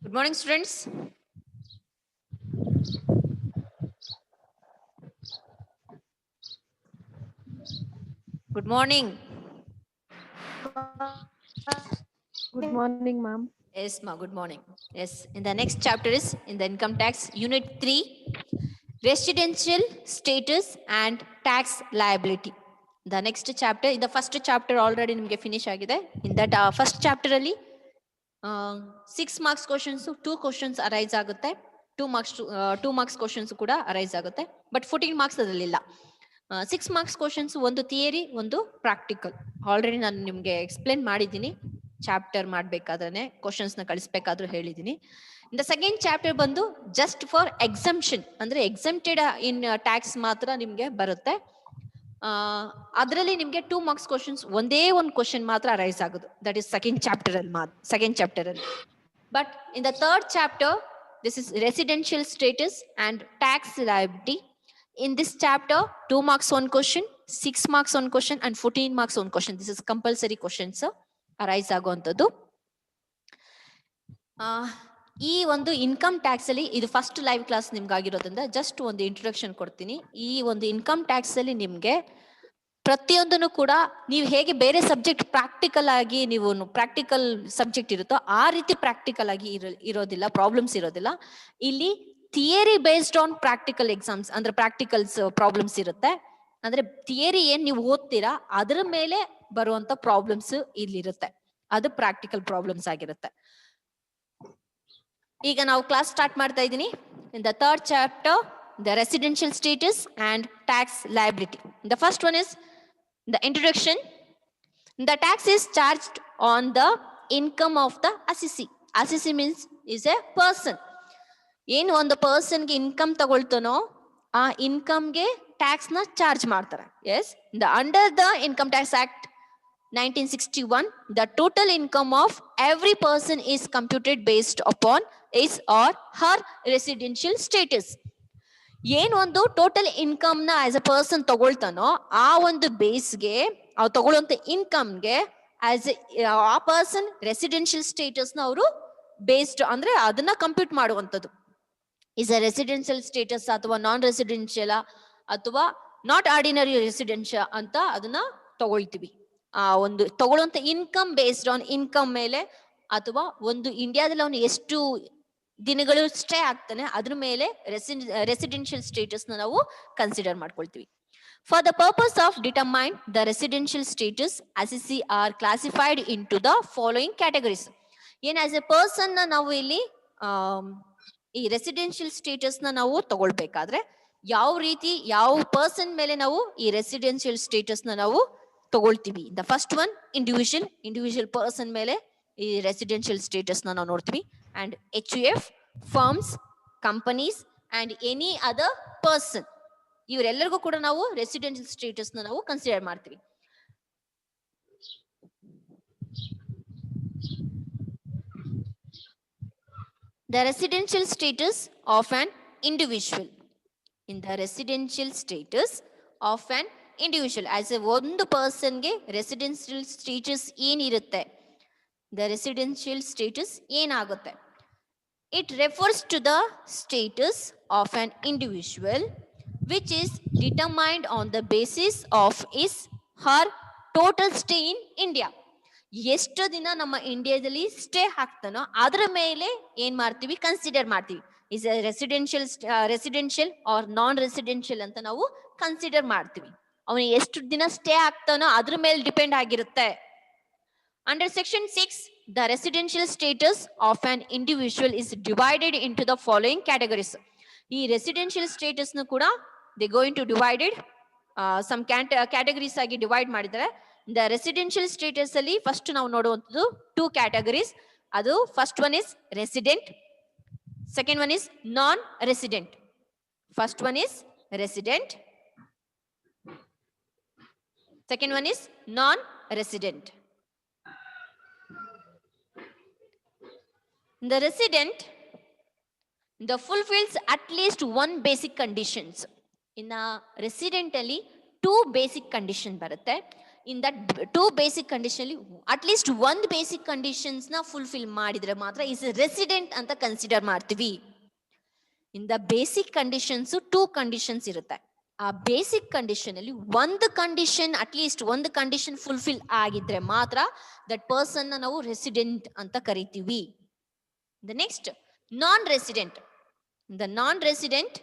Good morning, students. Good morning. Good morning, ma'am. Yes, ma. Good morning. Yes. In the next chapter is in the income tax unit 3, residential status and tax liability. The next chapter, in the first chapter already nimge finish agide. In that first chapter ಅಲ್ಲಿ 6 marks questions 2 questions arise ಆಗುತ್ತೆ. 2 marks questions ಕೂಡ arise ಆಗುತ್ತೆ. But 14 marks ಅದರಲ್ಲಿ ಇಲ್ಲ. 6 marks questions ಒಂದು theory ಒಂದು practical. Already ನಾನು ನಿಮ್ಗೆ ಎಕ್ಸ್ಪ್ಲೇನ್ ಮಾಡಿದ್ದೀನಿ. ಚಾಪ್ಟರ್ ಮಾಡ್ಬೇಕಾದ್ರೆ ಕ್ವಶನ್ಸ್ ನ ಕಳಿಸ್ಬೇಕಾದ್ರೂ ಹೇಳಿದೀನಿ. ಇನ್ ದ ಸೆಕೆಂಡ್ ಚಾಪ್ಟರ್ ಬಂದು ಜಸ್ಟ್ ಫಾರ್ ಎಕ್ಸಂಪ್ಷನ್ ಅಂದ್ರೆ ಎಕ್ಸಂಪ್ಟೆಡ್ ಇನ್ ಟ್ಯಾಕ್ಸ್ ಮಾತ್ರ ನಿಮ್ಗೆ ಬರುತ್ತೆ. ಅದರಲ್ಲಿ ನಿಮ್ಗೆ 2 marks ಕ್ವಶನ್ಸ್ ಒಂದೇ ಒಂದು ಕ್ವಶನ್ ಮಾತ್ರ ಅರೈಸ್ ಆಗೋದು. ದಟ್ ಇಸ್ ಸೆಕೆಂಡ್ ಚಾಪ್ಟರ್ ಅಲ್ಲಿ. But in the third chapter this is residential status and tax liability. In this chapter, 2 marks one question, 6 marks one question and 14 marks one question. This is compulsory questions arise ಆಗುವಂಥದ್ದು. ಈ ಒಂದು income tax ಅಲ್ಲಿ ಇದು first live class ನಿಮ್ಗೆ ಆಗಿರೋದ್ರಿಂದ just ಒಂದು introduction ಕೊಡ್ತೀನಿ. ಈ ಒಂದು ಇನ್ಕಮ್ ಟ್ಯಾಕ್ಸ್ ಅಲ್ಲಿ ನಿಮ್ಗೆ ಪ್ರತಿಯೊಂದನ್ನು ಕೂಡ ನೀವು ಹೇಗೆ ಬೇರೆ ಸಬ್ಜೆಕ್ಟ್ ಪ್ರಾಕ್ಟಿಕಲ್ ಆಗಿ ನೀವು ಪ್ರಾಕ್ಟಿಕಲ್ ಸಬ್ಜೆಕ್ಟ್ ಇರುತ್ತೋ ಆ ರೀತಿ ಪ್ರಾಕ್ಟಿಕಲ್ ಆಗಿ ಇರೋದಿಲ್ಲ, ಪ್ರಾಬ್ಲಮ್ಸ್ ಇರೋದಿಲ್ಲ. ಇಲ್ಲಿ theory based on practical exams ಅಂದ್ರೆ ಪ್ರಾಕ್ಟಿಕಲ್ಸ್ ಪ್ರಾಬ್ಲಮ್ಸ್ ಇರುತ್ತೆ. ಅಂದ್ರೆ ಥಿಯರಿ ಏನ್ ನೀವು ಓದ್ತೀರಾ ಅದ್ರ ಮೇಲೆ ಬರುವಂತ ಪ್ರಾಬ್ಲಮ್ಸ್ ಇಲ್ಲಿರುತ್ತೆ. ಅದು ಪ್ರಾಕ್ಟಿಕಲ್ ಪ್ರಾಬ್ಲಮ್ಸ್ ಆಗಿರುತ್ತೆ. ಈಗ ನಾವು ಕ್ಲಾಸ್ ಸ್ಟಾರ್ಟ್ ಮಾಡ್ತಾ ಇದ್ದೀನಿ. In the third chapter, the residential status and tax liability. The first one is the introduction. The tax is charged on the income of the assessee. Assessee means is a person. ಏನು ಒಂದು ಪರ್ಸನ್ಗೆ income ತಗೊಳ್ತಾನೋ ಆ ಇನ್ಕಮ್ಗೆ tax ನ charge ಮಾಡ್ತಾರೆ. Yes, the under the income tax act 1961, the total income of every person is computed based upon his or her residential status. ಏನು ಒಂದು ಟೋಟಲ್ ಇನ್ಕಮ್ ನ ಆಸ್ ಅ ಪರ್ಸನ್ ತಗೊಳ್ತಾನೋ ಆ ಒಂದು ಬೇಸ್ಗೆ ಅವ್ರು ತಗೊಳ್ಳುವಂತ ಇನ್ಕಮ್ಗೆ ಆಸ್ ಆ ಪರ್ಸನ್ ರೆಸಿಡೆನ್ಷಿಯಲ್ ಸ್ಟೇಟಸ್ ನ ಅವರು ಬೇಸ್ಡ್ ಅಂದ್ರೆ ಅದನ್ನ ಕಂಪ್ಯೂಟ್ ಮಾಡುವಂಥದ್ದು. ಇಸ್ ಅ ರೆಸಿಡೆನ್ಷಿಯಲ್ ಸ್ಟೇಟಸ್ ಅಥವಾ ನಾನ್ ರೆಸಿಡೆನ್ಷಿಯಲ್ ಅಥವಾ ನಾಟ್ ಆರ್ಡಿನರಿ ರೆಸಿಡೆನ್ಷಿಯಲ್ ಅಂತ ಅದನ್ನ ತಗೊಳ್ತೀವಿ. ಆ ಒಂದು ತಗೊಳ್ಳುವಂತ ಇನ್ಕಮ್ ಬೇಸ್ಡ್ ಆನ್ ಇನ್ಕಮ್ ಮೇಲೆ ಅಥವಾ ಒಂದು ಇಂಡಿಯಾದಲ್ಲಿ ಅವನು ಎಷ್ಟು ದಿನಗಳು ಸ್ಟೇ ಆಗ್ತಾನೆ ಅದ್ರ ಮೇಲೆ ರೆಸಿಡೆನ್ಷಿಯಲ್ ಸ್ಟೇಟಸ್ ನ ನಾವು ಕನ್ಸಿಡರ್ ಮಾಡ್ಕೊಳ್ತೀವಿ. For the purpose of determine the residential status assessee are classified into the following categories. ಏನ್ ಆಸ್ ಎ ಪರ್ಸನ್ ನ ನಾವು ಇಲ್ಲಿ ಈ ರೆಸಿಡೆನ್ಷಿಯಲ್ ಸ್ಟೇಟಸ್ ನ ನಾವು ತಗೊಳ್ಬೇಕಾದ್ರೆ ಯಾವ ರೀತಿ ಯಾವ ಪರ್ಸನ್ ಮೇಲೆ ನಾವು ಈ ರೆಸಿಡೆನ್ಷಿಯಲ್ ಸ್ಟೇಟಸ್ ನ ನಾವು ತಗೊಳ್ತೀವಿ. The first one individual person ಮೇಲೆ ಈ ರೆಸಿಡೆನ್ಷಿಯಲ್ ಸ್ಟೇಟಸ್ ನಾವು ನೋಡ್ತೀವಿ. And HUF, firms, companies and any other person ಇವರೆಲ್ಲರಿಗೂ ಕೂಡ ನಾವು ರೆಸಿಡೆನ್ಷಿಯಲ್ ಸ್ಟೇಟಸ್ ನಾವು ಕನ್ಸಿಡರ್ ಮಾಡ್ತೀವಿ. The residential status of an individual. In the residential status of an individual, as a ಒಂದು ಪರ್ಸನ್ಗೆ ರೆಸಿಡೆನ್ಷಿಯಲ್ ಸ್ಟೇಟಸ್ ಏನಿರುತ್ತೆ, ದ ರೆಸಿಡೆನ್ಷಿಯಲ್ ಸ್ಟೇಟಸ್ ಏನಾಗುತ್ತೆ? It refers to the status of an individual which is determined on the basis of his her total stay in India. ಎಷ್ಟು ದಿನ ನಮ್ಮ ಇಂಡಿಯಾದಲ್ಲಿ stay ಆಗ್ತಾನೋ ಅದ್ರ ಮೇಲೆ ಏನ್ ಮಾಡ್ತೀವಿ, ಕನ್ಸಿಡರ್ ಮಾಡ್ತೀವಿ. Is residential or non residential ಅಂತ ನಾವು ಕನ್ಸಿಡರ್ ಮಾಡ್ತೀವಿ. ಅವನು ಎಷ್ಟು ದಿನ ಸ್ಟೇ ಆಗ್ತಾನೋ ಅದ್ರ ಮೇಲೆ ಡಿಪೆಂಡ್ ಆಗಿರುತ್ತೆ. Under section 6, the residential status of an individual is divided into the following categories. ಈ ರೆಸಿಡೆನ್ಷಿಯಲ್ ಸ್ಟೇಟಸ್ ನ ಕೂಡ they going to divided some categories ಆಗಿ ಡಿವೈಡ್ ಮಾಡಿದ್ದಾರೆ. ದ ರೆಸಿಡೆನ್ಷಿಯಲ್ ಸ್ಟೇಟಸ್ ಅಲ್ಲಿ ಫಸ್ಟ್ ನಾವು ನೋಡುವಂಥದ್ದು 2 ಕ್ಯಾಟಗರೀಸ್. ಅದು first one is resident, second one is non resident. First one is resident, second one is non-resident. The resident fulfills at least one basic conditions. In a resident ಅಲ್ಲಿ 2 basic condition ಬರುತ್ತೆ. In that two basic condition at least ಒಂದು basic conditions ನ fulfil ಮಾಡಿದ್ರೆ ಮಾತ್ರ is resident ಅಂತ consider ಮಾಡ್ತೀವಿ. In the basic conditions two conditions ಇರುತ್ತೆ. ಆ ಬೇಸಿಕ್ ಕಂಡೀಷನ್ ಅಲ್ಲಿ ಒಂದು ಕಂಡೀಷನ್ ಅಟ್ ಲೀಸ್ಟ್ ಒಂದು ಕಂಡೀಷನ್ ಫುಲ್ಫಿಲ್ ಆಗಿದ್ರೆ ಮಾತ್ರ ದಟ್ ಪರ್ಸನ್ ನಾವು ರೆಸಿಡೆಂಟ್ ಅಂತ ಕರಿತೀವಿ. The next non resident. The non resident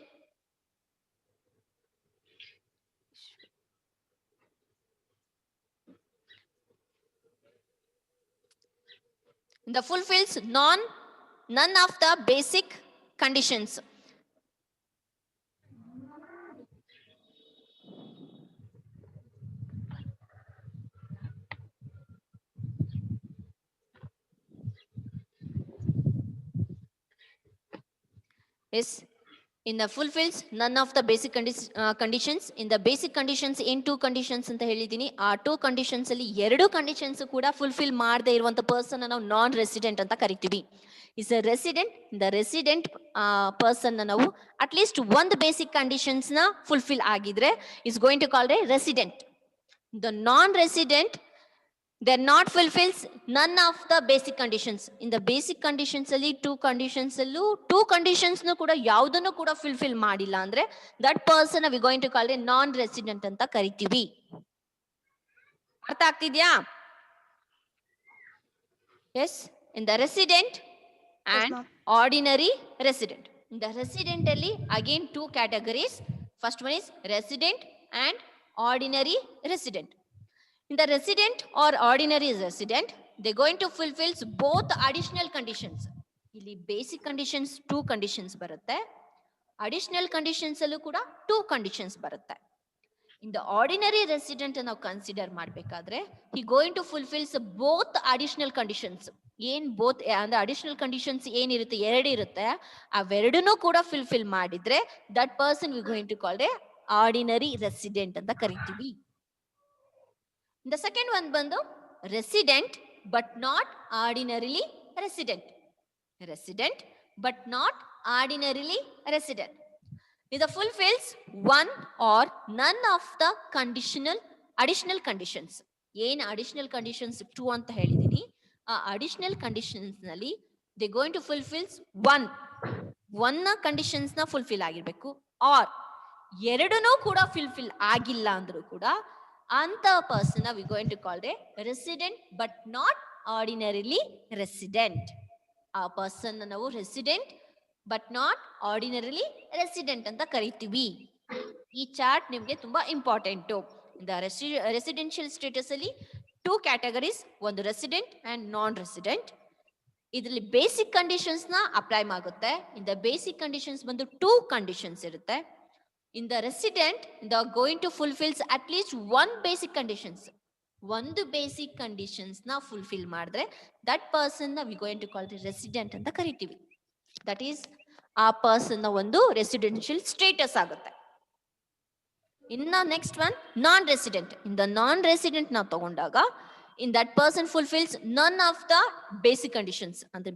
the fulfills none of the basic conditions. Yes, in the fulfills none of the basic conditions. In the basic conditions in two conditions ಅಂತ ಹೇಳಿದೀನಿ. ಆ two conditions ಅಲ್ಲಿ ಎರಡು conditions ಕೂಡ fulfil ಮಾಡದೇ ಇರುವಂತ person ನಾವು ನಾನ್ resident ಅಂತ ಕರಿತೀವಿ. Is a resident. The resident person ನಾವು ಅಟ್ ಲೀಸ್ಟ್ ಒಂದು ಬೇಸಿಕ್ ಕಂಡೀಷನ್ಸ್ ನ ಫುಲ್ಫಿಲ್ ಆಗಿದ್ರೆ is going to call a resident. The non resident they're not fulfills none of the basic conditions. In the basic conditions ಅಲ್ಲಿ two conditions ನು ಕೂಡ ಯಾವುದನ್ನು ಕೂಡ fulfil ಮಾಡಿಲ್ಲ ಅಂದ್ರೆ that person we going to call a non resident ಅಂತ ಕರಿತೀವಿ. ಅರ್ಥ ಆಗ್ತಿದ್ಯಾ? Yes, in the resident and ordinary resident. In the resident ಅಲ್ಲಿ again two categories. First one is resident and ordinary resident. In the resident or ordinary resident, they're going to fulfill both additional conditions. ಇಲ್ಲಿ basic conditions two conditions ಬರುತ್ತೆ. Additional conditions ಅಲ್ಲೂ ಕೂಡ two conditions ಬರುತ್ತೆ. In the ordinary resident ನಾವು consider ಮಾಡಬೇಕಾದ್ರೆ he going to fulfills both additional conditions. ಏನ್ both ಅಂದ್ರೆ additional conditions ಏನಿರುತ್ತೆ ಎರಡು ಇರುತ್ತೆ, ಅವೆರಡನ್ನೂ ಕೂಡ ಫುಲ್ಫಿಲ್ ಮಾಡಿದ್ರೆ that person we going to call a ordinary resident ಅಂತ ಕರಿತೀವಿ. The second one ಬಂದು resident but not ordinarily resident. Resident but not ordinarily resident. It fulfills one or none of the additional conditions. ಏನು additional conditions two ಅಂತ ಹೇಳಿದೀನಿ, ಆ additional conditions ನಲ್ಲಿ they going to fulfills one conditions ನ fulfil ಆಗಿರ್ಬೇಕು, or ಎರಡನ್ನೂ ಕೂಡ fulfil ಆಗಿಲ್ಲ ಅಂದ್ರೂ ಕೂಡ ಅಂತ person we going to call a resident but not ordinarily resident. ಆ ಪರ್ಸನ್ ನಾವು resident but not ordinarily resident ಅಂತ ಕರಿತೀವಿ. ಈ ಚಾರ್ಟ್ ನಿಮ್ಗೆ ತುಂಬಾ ಇಂಪಾರ್ಟೆಂಟ್. ರೆಸಿಡೆನ್ಷಿಯಲ್ ಸ್ಟೇಟಸ್ ಅಲ್ಲಿ ಟೂ ಕ್ಯಾಟಗರೀಸ್, ಒಂದು ರೆಸಿಡೆಂಟ್ ಅಂಡ್ ನಾನ್ ರೆಸಿಡೆಂಟ್. ಇದರಲ್ಲಿ ಬೇಸಿಕ್ ಕಂಡೀಷನ್ಸ್ ನ ಅಪ್ಲೈ ಆಗುತ್ತೆ. ಇನ್ ದ ಬೇಸಿಕ್ ಕಂಡೀಷನ್ಸ್ ಬಂದು ಟೂ ಕಂಡೀಷನ್ಸ್ ಇರುತ್ತೆ. In the resident, they are going to fulfills at least one basic conditions. ಒಂದು basic conditions ನ fulfil ಮಾಡಿದ್ರೆ that person ನ we going to call resident ಅಂತ ಕರಿತೀವಿ. ದಟ್ ಈಸ್ ಆ person ನ ಒಂದು ರೆಸಿಡೆನ್ಷಿಯಲ್ ಸ್ಟೇಟಸ್ ಆಗುತ್ತೆ. ಇನ್ನ next one non resident. In the non resident ನಾವು ತಗೊಂಡಾಗ ಇನ್ ದಟ್ ಪರ್ಸನ್ ಫುಲ್ಫಿಲ್ಸ್ ನನ್ ಆಫ್ ದ ಬೇಸಿಕ್ ಕಂಡೀಷನ್ಸ್. ಅಂದ್ರೆ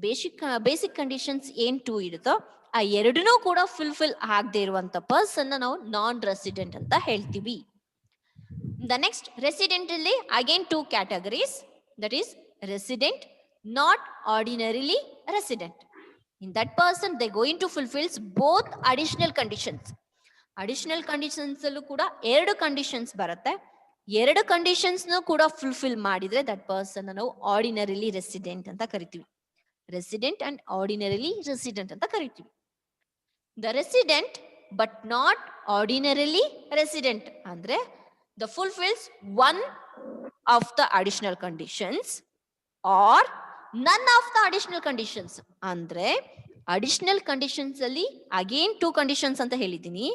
ಬೇಸಿಕ್ ಕಂಡೀಷನ್ಸ್ ಏನ್ ಟೂ ಇರುತ್ತೋ ಆ ಎರಡನ್ನೂ ಕೂಡ ಫುಲ್ಫಿಲ್ ಆಗದೆ ಇರುವಂತ ಪರ್ಸನ್ ನಾವು ನಾನ್ ರೆಸಿಡೆಂಟ್ ಅಂತ ಹೇಳ್ತೀವಿ. ದ ನೆಕ್ಸ್ಟ್ ರೆಸಿಡೆಂಟ್ ಅಲ್ಲಿ again two categories, that is resident not ordinarily resident. In that person they going to fulfils both additional conditions. Additional conditions ಅಲ್ಲೂ ಕೂಡ ಎರಡು ಕಂಡೀಷನ್ಸ್ ಬರುತ್ತೆ. ಎರಡು ಕಂಡೀಷನ್ಸ್ ಕೂಡ ಫುಲ್ಫಿಲ್ ಮಾಡಿದ್ರೆ ದಟ್ ಪರ್ಸನ್ ನಾವು ಆರ್ಡಿನರಿಲಿ ರೆಸಿಡೆಂಟ್ ಅಂತ ಕರಿತೀವಿ. ರೆಸಿಡೆಂಟ್ ಅಂಡ್ ಆರ್ಡಿನರಿಲಿ ರೆಸಿಡೆಂಟ್ ಅಂತ ಕರಿತೀವಿ. The resident but not ordinarily resident ಅಂದ್ರೆ the fulfils one of the additional conditions or none of the additional conditions. ಅಂದ್ರೆ ಅಡಿಷನಲ್ ಕಂಡೀಷನ್ಸ್ ಅಲ್ಲಿ ಅಗೇನ್ ಟೂ ಕಂಡೀಷನ್ಸ್ ಅಂತ ಹೇಳಿದ್ದೀನಿ.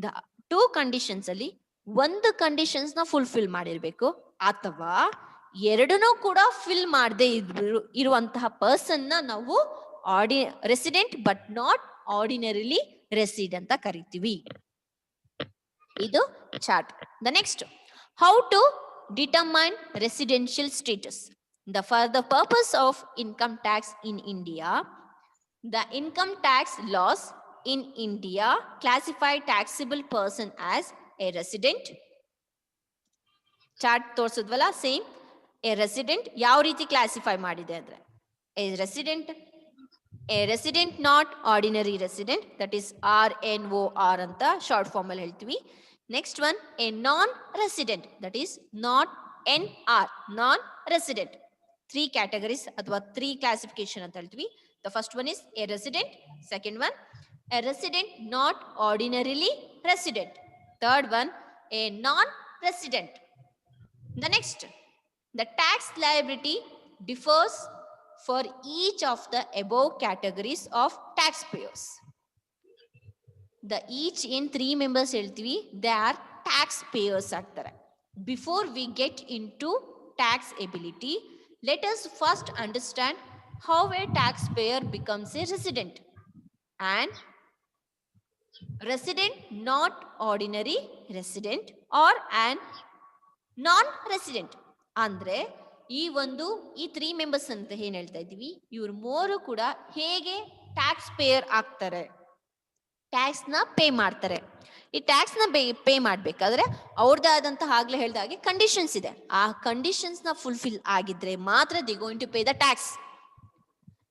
ದ ಟೂ ಕಂಡೀಷನ್ಸ್ ಅಲ್ಲಿ ಒಂದು ಕಂಡೀಷನ್ಸ್ ನ ಫುಲ್ಫಿಲ್ ಮಾಡಿರ್ಬೇಕು, ಅಥವಾ ಎರಡನ್ನೂ ಕೂಡ ಫಿಲ್ ಮಾಡದೆ ಇರುವಂತಹ ಪರ್ಸನ್ ನ ನಾವು resident but not ordinarily resident ಅಂತ ಕರಿತೀವಿ. ಇದು chart. The next, how to determine residential status. For the purpose of income tax in India, the income tax laws in India classify taxable person as a resident, chart ತೋರಿಸಿದ್ವಲ್ಲ same. A resident ಯಾವ ರೀತಿ classify ಮಾಡಿದೆ ಅಂದ್ರೆ a resident not ordinary resident, that is RNOR ಅಂತ short form ಅಲ್ಲಿ ಹೇಳ್ತೀವಿ. Next one a non resident, that is not NR, non resident. 3 categories ಅಥವಾ 3 classification ಅಂತ ಹೇಳ್ತೀವಿ. The first one is a resident, second one a resident not ordinarily resident, third one a non resident. The next, the tax liability differs for each of the above categories of taxpayers. The each in 3 members ಹೇಳ್ತೀವಿ, they are taxpayers ಆಗ್ತಾರೆ. Before we get into tax ability, let us first understand how a taxpayer becomes a resident. And resident not ordinary resident or an non resident ಅಂದ್ರೆ ಈ 3 members ಅಂತ ಏನ್ ಹೇಳ್ತಾ ಇದೀವಿ, ಇವ್ರು 3 ಕೂಡ ಹೇಗೆ ಟ್ಯಾಕ್ಸ್ ಪೇಯರ್ ಆಗ್ತಾರೆ, ಟ್ಯಾಕ್ಸ್ ನ ಪೇ ಮಾಡ್ತಾರೆ. ಈ ಟ್ಯಾಕ್ಸ್ ನ ಪೇ ಮಾಡ್ಬೇಕಾದ್ರೆ ಅವ್ರದ್ದೇ ಆದಂತಹ ಆಗ್ಲೇ ಹೇಳ್ದ ಹಾಗೆ ಕಂಡೀಷನ್ಸ್ ಇದೆ. ಆ ಕಂಡೀಷನ್ಸ್ ನ ಫುಲ್ಫಿಲ್ ಆಗಿದ್ರೆ ಮಾತ್ರ they going to pay the tax.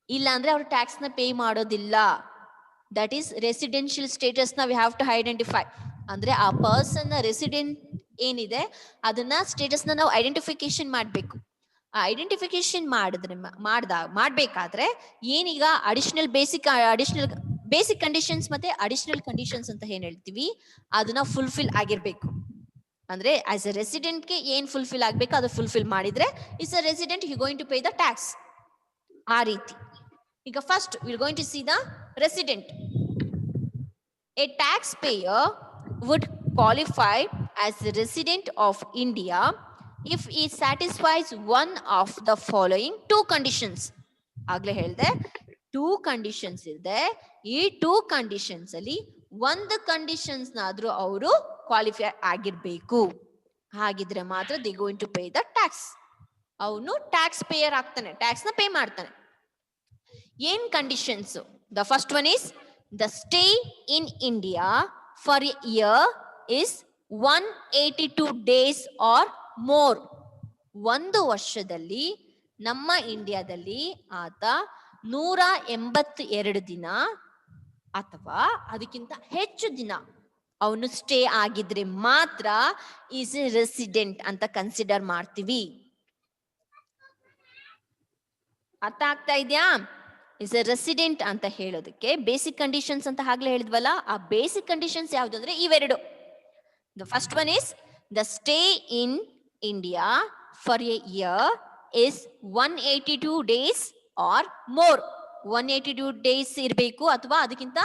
ಇಲ್ಲ ಅಂದ್ರೆ ಅವ್ರು ಟ್ಯಾಕ್ಸ್ ನ ಪೇ ಮಾಡೋದಿಲ್ಲ. ದಟ್ ಈಸ್ ರೆಸಿಡೆನ್ಷಿಯಲ್ ಸ್ಟೇಟಸ್ ನ ವಿ ಹ್ಯಾವ್ ಟು ಐಡೆಂಟಿಫೈ. ಅಂದ್ರೆ ಆ ಪರ್ಸನ್ ರೆಸಿಡೆಂಟ್ ಏನಿದೆ ಅದನ್ನ ಸ್ಟೇಟಸ್ ನ ನಾವು ಐಡೆಂಟಿಫಿಕೇಶನ್ ಮಾಡ್ಬೇಕು. ಆ ಐಡೆಂಟಿಫಿಕೇಶನ್ ಮಾಡ್ಬೇಕಾದ್ರೆ ಏನೀಗ ಅಡಿಷನಲ್ ಬೇಸಿಕ್ ಕಂಡೀಷನ್ಸ್ ಮತ್ತೆ ಅಡಿಷನಲ್ ಕಂಡೀಷನ್ಸ್ ಅಂತ ಏನ್ ಹೇಳ್ತೀವಿ ಅದನ್ನ ಫುಲ್ಫಿಲ್ ಆಗಿರ್ಬೇಕು. ಅಂದ್ರೆ ಆಸ್ ಎ ರೆಸಿಡೆಂಟ್ ಗೆ ಏನ್ ಫುಲ್ಫಿಲ್ ಆಗ್ಬೇಕು ಅದು ಫುಲ್ಫಿಲ್ ಮಾಡಿದ್ರೆ is a resident he going to pay the tax. ಆ ರೀತಿ ಈಗ first will going to see the resident. A taxpayer would qualify as a resident of India if he satisfies one of the following 2 conditions. ಆಗ್ಲೇ ಹೇಳ್ದೆ 2 conditions ಇದೆ. ಈ 2 conditions ಅಲ್ಲಿ ಒಂದು conditions ನಾದ್ರೂ ಅವರು ಕ್ವಾಲಿಫೈ ಆಗಿರ್ಬೇಕು. ಹಾಗಿದ್ರೆ ಮಾತ್ರ they going to pay the tax. ಅವನು ಟ್ಯಾಕ್ಸ್ ಪೇಯರ್ ಆಗ್ತಾನೆ, ಟ್ಯಾಕ್ಸ್ ನ ಪೇ ಮಾಡ್ತಾನೆ. ಏನ್ conditions? The first one is the stay in India for a year is 182 days or more. 1 ವರ್ಷದಲ್ಲಿ ನಮ್ಮ ಇಂಡಿಯಾದಲ್ಲಿ ಆತ 182 ದಿನ ಅಥವಾ ಅದಕ್ಕಿಂತ ಹೆಚ್ಚು ದಿನ ಅವನು ಸ್ಟೇ ಆಗಿದ್ರೆ ಮಾತ್ರ ಈಸ್ ಎ ರೆಸಿಡೆಂಟ್ ಅಂತ ಕನ್ಸಿಡರ್ ಮಾಡ್ತೀವಿ. ಅರ್ಥ ಆಗ್ತಾ ಇದೆಯಾ? ಇಸ್ ಎ ರೆಸಿಡೆಂಟ್ ಅಂತ ಹೇಳೋದಕ್ಕೆ ಬೇಸಿಕ್ ಕಂಡೀಷನ್ಸ್ ಅಂತ ಆಗ್ಲೇ ಹೇಳಿದ್ವಲ್ಲ, ಆ ಬೇಸಿಕ್ ಕಂಡೀಷನ್ಸ್ ಯಾವ್ದು ಅಂದ್ರೆ ಇವೆರಡು. The first one is the stay in India for a year is 182 days or more. 182 days ಇರಬೇಕು ಅಥವಾ ಅದಕ್ಕಿಂತ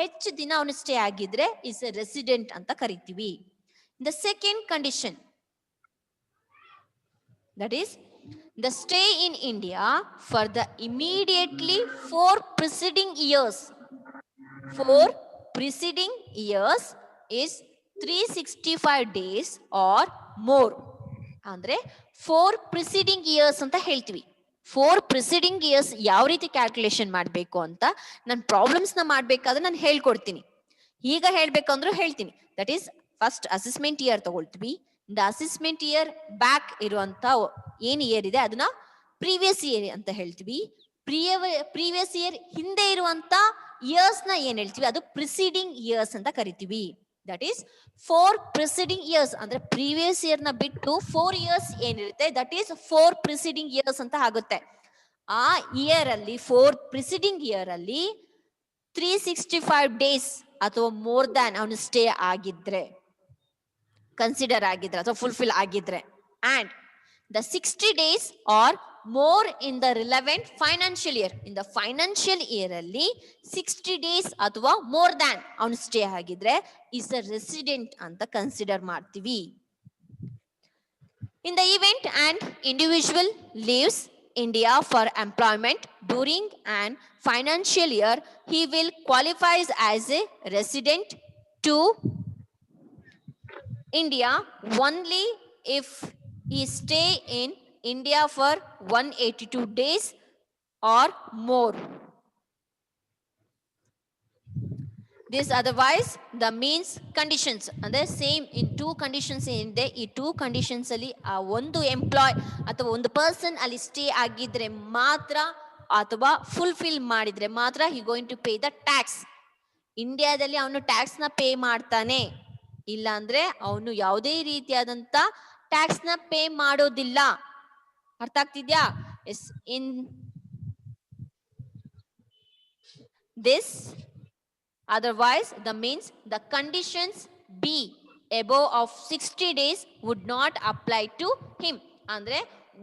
ಹೆಚ್ಚು ದಿನ ಅವನು ಸ್ಟೇ ಆಗಿದ್ರೆ ಇಸ್ ಎ ರೆಸಿಡೆಂಟ್ ಅಂತ ಕರಿತೀವಿ. The second condition that is the stay in India for the immediately 4 preceding years. 4 preceding years is 365 days or more. ಅಂದ್ರೆ 4 preceding years ಅಂತ ಹೇಳ್ತೀವಿ. 4 preceding years ಯಾವ ರೀತಿ ಕ್ಯಾಲ್ಕುಲೇಷನ್ ಮಾಡಬೇಕು ಅಂತ ನಾನು ಪ್ರಾಬ್ಲಮ್ಸ್ ನ ಮಾಡ್ಬೇಕಾದ್ರೆ ನಾನು ಹೇಳ್ಕೊಡ್ತೀನಿ. ಈಗ ಹೇಳ್ಬೇಕಂದ್ರೂ ಹೇಳ್ತೀನಿ. That is first assessment year ತಗೊಳ್ತೀವಿ. ದ ಅಸೆಸ್ಮೆಂಟ್ ಇಯರ್ ಬ್ಯಾಕ್ ಇರುವಂತ ಏನ್ ಇಯರ್ ಇದೆ ಅದನ್ನ ಪ್ರೀವಿಯಸ್ ಇಯರ್ ಅಂತ ಹೇಳ್ತೀವಿ. ಪ್ರೀವಿಯಸ್ ಇಯರ್ ಹಿಂದೆ ಇರುವಂತ ಇಯರ್ಸ್ ನ ಏನ್ ಹೇಳ್ತೀವಿ ಅದು ಪ್ರಿಸೀಡಿಂಗ್ ಇಯರ್ಸ್ ಅಂತ ಕರಿತೀವಿ. ದಟ್ ಈಸ್ 4 ಪ್ರಿಸೀಡಿಂಗ್ ಇಯರ್ಸ್ ಅಂದ್ರೆ ಪ್ರೀವಿಯಸ್ ಇಯರ್ ನ ಬಿಟ್ಟು 4 ಇಯರ್ಸ್ ಏನಿರುತ್ತೆ ದಟ್ ಈಸ್ 4 ಪ್ರಿಸೀಡಿಂಗ್ ಇಯರ್ಸ್ ಅಂತ ಆಗುತ್ತೆ. ಆ ಇಯರ್ ಅಲ್ಲಿ 4 ಪ್ರಿಸೀಡಿಂಗ್ ಇಯರ್ ಅಲ್ಲಿ 365 ಡೇಸ್ ಅಥವಾ ಮೋರ್ ದ್ಯಾನ್ ಅವನು ಸ್ಟೇ ಆಗಿದ್ರೆ, ಕನ್ಸಿಡರ್ ಆಗಿದ್ರೆ ಅಥವಾ ಫುಲ್ಫಿಲ್ ಆಗಿದ್ರೆ, and the 60 days or more in the relevant financial year. In the financial year ಅಲ್ಲಿ 60 ಡೇಸ್ ಅಥವಾ ಮೋರ್ ದ್ಯಾನ್ ಅವನು ಸ್ಟೇ ಆಗಿದ್ರೆ ಇಸ್ ಅ ರೆಸಿಡೆಂಟ್ ಅಂತ ಕನ್ಸಿಡರ್ ಮಾಡ್ತೀವಿ. In the event and individual leaves India for employment during an financial year, he will qualifies as a resident to India only if he stay in India for 182 days or more. This otherwise the means conditions ಅಂದ್ರೆ same in two conditions ಏನಿದೆ ಈ two conditions ಅಲ್ಲಿ ಆ ಒಂದು employee ಅಥವಾ ಒಂದು person ಅಲ್ಲಿ stay ಆಗಿದ್ರೆ ಮಾತ್ರ ಅಥವಾ ಫುಲ್ಫಿಲ್ ಮಾಡಿದ್ರೆ ಮಾತ್ರ he going to pay the tax. ಇಂಡಿಯಾದಲ್ಲಿ ಅವನು ಟ್ಯಾಕ್ಸ್ ನ ಪೇ ಮಾಡ್ತಾನೆ, ಇಲ್ಲ ಅಂದ್ರೆ ಅವನು ಯಾವುದೇ ರೀತಿಯಾದಂತ ಟ್ಯಾಕ್ಸ್ ನ ಪೇ ಮಾಡೋದಿಲ್ಲ. ಅರ್ಥ ಆಗ್ತಿದ್ಯಾ? Yes, in this otherwise the means the conditions B above of 60 days would not apply to him. ಅಂದ್ರೆ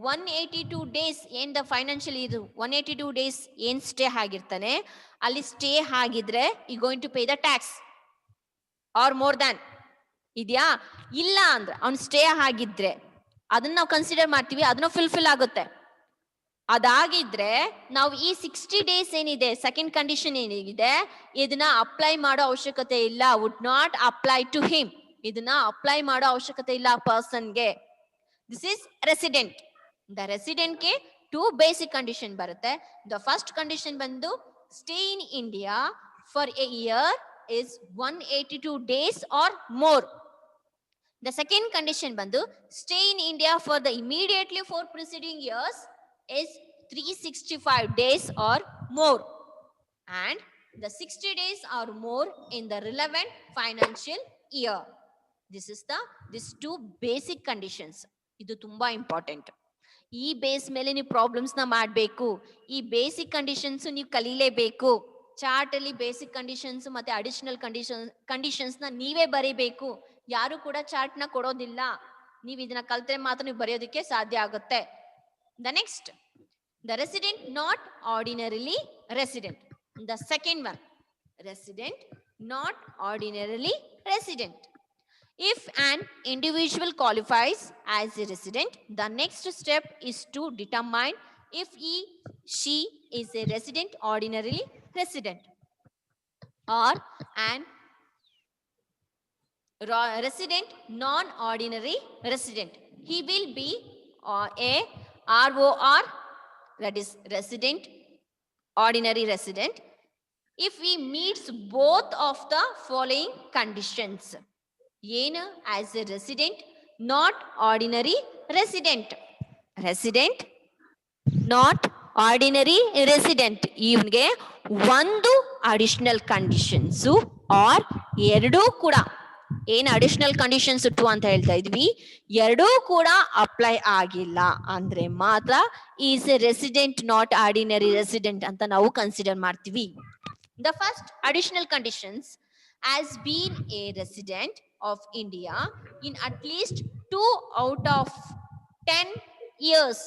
182 days ಏನ್ ದ ಫೈನಾನ್ಷಿಯಲ್ ಇದು 182 days ಏನ್ ಸ್ಟೇ ಆಗಿರ್ತಾನೆ ಅಲ್ಲಿ ಸ್ಟೇ ಆಗಿದ್ರೆ ಈ going to pay the tax or more than ಇದೆಯಾ? ಇಲ್ಲ ಅಂದ್ರೆ ಅವ್ನು ಸ್ಟೇ ಆಗಿದ್ರೆ ಅದನ್ನ ನಾವು ಕನ್ಸಿಡರ್ ಮಾಡ್ತೀವಿ, ಅದನ್ನ ಫುಲ್ಫಿಲ್ ಆಗುತ್ತೆ. ಅದಾಗಿದ್ರೆ ನಾವು ಈ 60 days ಏನಿದೆ ಸೆಕೆಂಡ್ ಕಂಡೀಷನ್ ಏನಿದೆ ಇದನ್ನ ಅಪ್ಲೈ ಮಾಡೋ ಅವಶ್ಯಕತೆ ಇಲ್ಲ. Would not apply to him. ಇದನ್ನ ಅಪ್ಲೈ ಮಾಡೋ ಅವಶ್ಯಕತೆ ಇಲ್ಲ ಪರ್ಸನ್ಗೆ. This is resident. ದ ರೆಸಿಡೆಂಟ್ಗೆ ಟೂ ಬೇಸಿಕ್ ಕಂಡೀಷನ್ ಬರುತ್ತೆ. ದ ಫಸ್ಟ್ ಕಂಡೀಷನ್ ಬಂದು stay in India for a year is 182 days or more. The second condition ಬಂದು stay in India for the immediately four preceding years is 365 days or more, and the 60 days or more in the relevant financial year. This is these two basic conditions. ಇದು ತುಂಬಾ important. ಈ base ಮೇಲೆ ನೀವು problems ನ ಮಾಡಬೇಕು. ಈ basic conditions ನೀವು ಕಲೀಲೇಬೇಕು. Chart ಅಲ್ಲಿ ಬೇಸಿಕ್ ಕಂಡೀಷನ್ಸ್ ಮತ್ತೆ ಅಡಿಷನಲ್ ಕಂಡೀಷನ್ಸ್ ನ ನೀವೇ ಬರೀಬೇಕು. ಯಾರು ಕೂಡ ಚಾರ್ಟ್ ನ ಕೊಡೋದಿಲ್ಲ. ನೀವು ಇದನ್ನ ಕಲ್ತ್ರೆ ಮಾತ್ರ ನೀವು ಬರೆಯೋದಕ್ಕೆ ಸಾಧ್ಯ ಆಗುತ್ತೆ. The next, the resident not ordinarily resident. The second one, resident not ordinarily resident. If an individual qualifies as a resident, the next step is to determine if she is a resident ordinarily resident or an resident non-ordinary resident. He will be a ROR, that is resident ordinary resident, if he meets both of the following conditions. ಏನು as a resident not ordinary resident. resident not ordinary resident ಇವನಿಗೆ ಒಂದು additional conditions R ಎರಡೂ ಕೂಡ ಏನ್ additional conditions to ಅಂತ ಹೇಳ್ತಾ ಇದ್ವಿ ಎರಡೂ ಕೂಡ ಅಪ್ಲೈ ಆಗಿಲ್ಲ ಅಂದ್ರೆ ಮಾತ್ರ is A resident not ordinary resident ಅಂತ ನಾವು ಕನ್ಸಿಡರ್ ಮಾಡ್ತೀವಿ. The first additional conditions has been a resident of India in at least 2 out of 10 years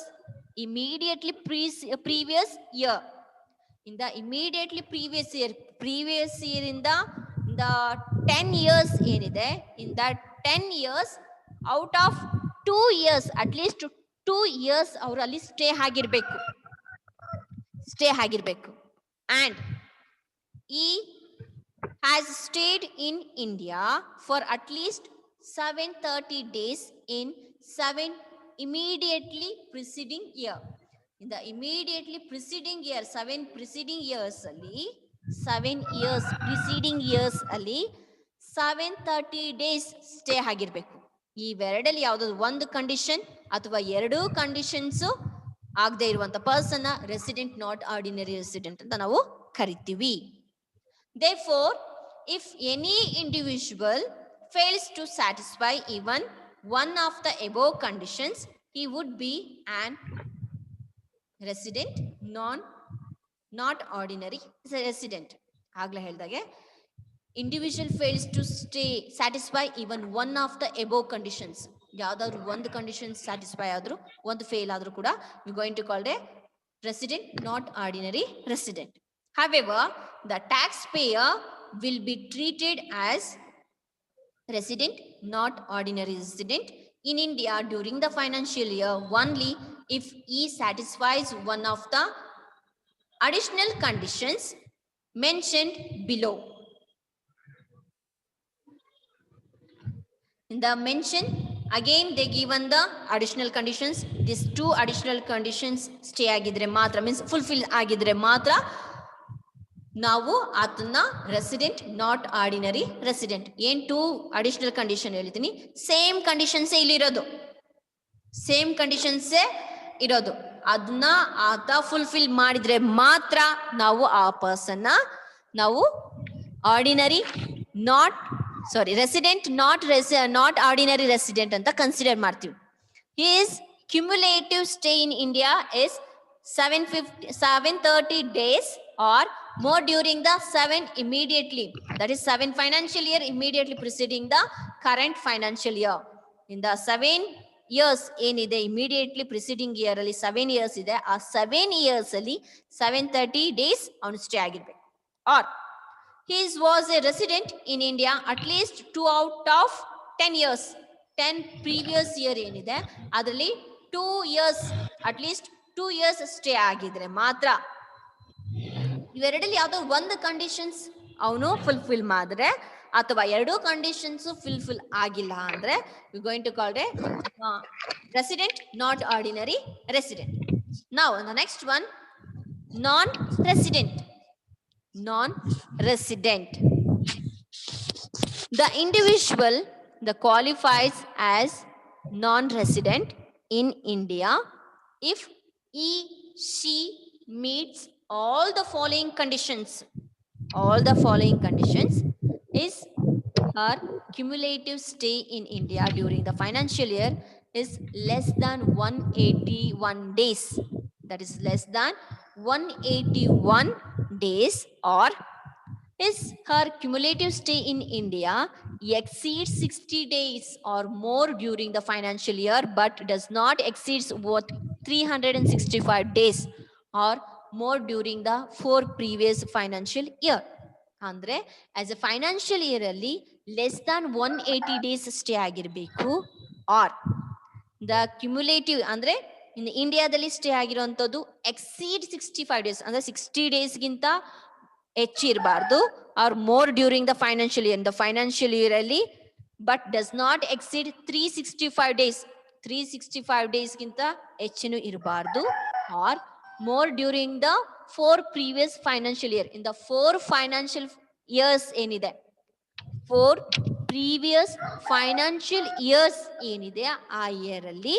immediately previous year. In the immediately previous year in the 10 years ಏನಿದೆ in that 10 years out of 2 years at least 2 years ಅವರು ಅಲ್ಲಿ stay ಆಗಿರ್ಬೇಕು and he has stayed in India for at least 730 days in 7 immediately preceding year. In the immediately preceding year 7 preceding years ಅಲ್ಲಿ 7 years preceding years ಅಲ್ಲಿ 730 days stay ಆಗಿರ್ಬೇಕು. ಇವೆರಡಲ್ಲಿ ಯಾವ್ದಾದ್ರು ಒಂದು condition ಅಥವಾ ಎರಡೂ ಕಂಡೀಷನ್ಸ್ ಆಗದೆ ಇರುವಂತ person resident not ordinary resident ಅಂತ ನಾವು ಕರಿತೀವಿ. Therefore, if any individual fails to satisfy even one of the above conditions, he would be an resident not ordinary resident. ಆಗ್ಲೇ ಹೇಳ್ದಾಗೆ individual fails to satisfy even one of the above conditions ಯಾವ್ದಾದ್ರು ಒಂದು condition satisfy ಆದ್ರೂ ಒಂದು fail ಆದ್ರೂ ಕೂಡ you going to called a resident not ordinary resident. However, the taxpayer will be treated as resident not ordinary resident in India during the financial year only if he satisfies one of the additional conditions mentioned below. In the mention again they given the additional conditions. These two additional conditions stay agidre matra means fulfill agidre matra ನಾವು ಅದನ್ನ resident not ordinary resident. ಏನ್ 2 additional condition ಹೇಳ್ತೀನಿ. Same conditions ಇಲ್ಲಿರೋದು, same conditions ಇರೋದು. ಅದನ್ನ ಆತ fulfil ಮಾಡಿದ್ರೆ ಮಾತ್ರ ನಾವು ಆ ಪರ್ಸನ್ ನಾವು ordinary resident not ordinary resident ಅಂತ ಕನ್ಸಿಡರ್ ಮಾಡ್ತೀವಿ. His cumulative stay in India is 730 days or more during the 7 immediately, that is 7 financial year immediately preceding the current financial year. In the 7 years ಏನಿದೆ immediately preceding year ಅಲ್ಲಿ 7 years ಇದೆ, ಆ 7 years ಅಲ್ಲಿ 730 days ಅವನು stay ಆಗಿರ್ಬೇಕು. Or he was a resident in India at least 2 out of 10 years. 10 previous year ಏನಿದೆ ಅದರಲ್ಲಿ 2 years at least 2 years stay ಆಗಿದ್ರೆ ಮಾತ್ರ. ಇವೆರಡಲ್ಲಿ ಯಾವ್ದೋ ಒಂದು ಕಂಡೀಷನ್ಸ್ ಅವನು ಫುಲ್ಫಿಲ್ ಮಾಡಿದ್ರೆ ಅಥವಾ ಎರಡು ಕಂಡೀಷನ್ಸ್ ಫುಲ್ಫಿಲ್ ಆಗಿಲ್ಲ ಅಂದ್ರೆ you going to call a resident not ordinary resident. Now the next one, non resident. Non-resident. The individual that qualifies as non-resident in India if she meets all the following conditions. All the following conditions is her cumulative stay in India during the financial year is less than 181 days. That is less than 181 days, or is her cumulative stay in India exceeds 60 days or more during the financial year but does not exceed 365 days or more during the 4 previous financial year. ಅಂದ್ರೆ as A financial year ಅಲ್ಲಿ less than 180 days stay ಆಗಿರ್ಬೇಕು. Are the cumulative ಅಂದ್ರೆ ಇನ್ ಇಂಡಿಯಾದಲ್ಲಿ stay ಆಗಿರುವಂತದ್ದು exceed 65 days ಅಂದ್ರೆ 60 ಡೇಸ್ಗಿಂತ ಹೆಚ್ಚಿರಬಾರ್ದು. Or more during the financial year, the financial year ಅಲ್ಲಿ but does not exceed 365 days, 365 ಡೇಸ್ಗಿಂತ ಹೆಚ್ಚಿನೂ ಇರಬಾರ್ದು. Or more during the 4 previous financial year. In the 4 financial years ಏನಿದೆ, 4 previous financial years ಏನಿದೆ ಆ ಇಯರ್ ಅಲ್ಲಿ